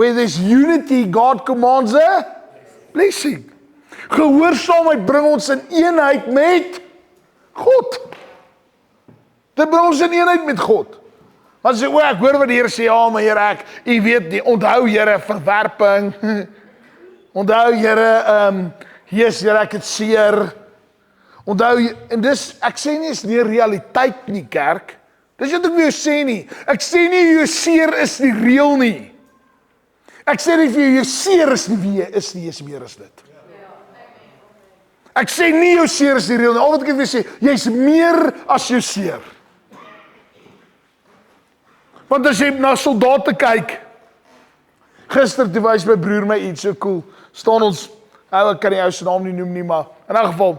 Where there's unity, God commands a blessing. Gehoorsaamheid bring ons in eenheid met God. Dit bring ons in eenheid met God. Maar sê, ek hoor wat die Here sê, ja, maar Here, u weet nie, onthou Here, verwerping, onthou Here, Here, ek het seer, onthou, en dis, ek sê nie, is nie realiteit nie, kerk, dis wat ek vir jou sê nie, ek sê nie, jou seer is nie reël nie, ek sê nie vir jou seer is nie wie jy is nie, jy is meer as dit. Ek sê nie jou seer is nie reël nie, al wat ek vir jou sê, jy is meer as jou seer. Want as jy na soldate kyk, gister toe wys my broer my iets so cool, staan ons, ek kan die ou se naam nie noem nie, maar in 'n geval,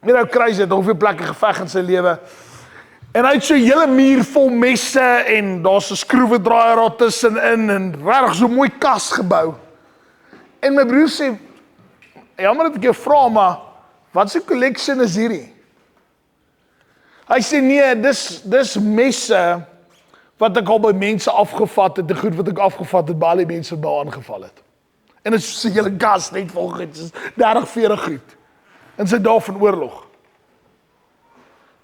die ou kruis het hoeveel plekke geveg in sy lewe, en hy het so 'n hele muur vol messe, en daar's 'n skroewedraaier daar tussenin, en regtig so 'n mooi kas gebou. En my broer sê, jammer dat ek jou vra, maar wat se collection is hierdie? Hy sê nee, dis messe wat ek al by mense afgevat het, die goed wat ek afgevat het, by al die mense wat by aangeval het. En dit is so 'n hele gas net vol goed, dit is 30-40 goed. En sy dae van oorlog.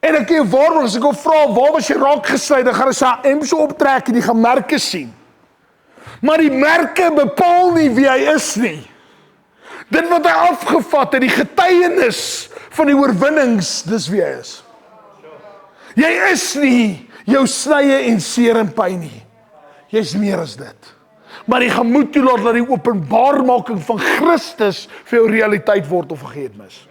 En ek kan waarborg, as ek hom vra, waar was jy raak gesny, dan gaan hy sy hemp so optrek en die gaan merke sien. Maar die merke bepaal nie wie hy is nie. Dit wat hy afgevat het, die getuienis van die oorwinnings, dis wie hy is. Jy is nie jou snye en seer en pyn nie. Jy is meer as dit. Maar jy gaan moet toelaat dat die openbaarmaking van Christus vir jou realiteit word of vergeet mis.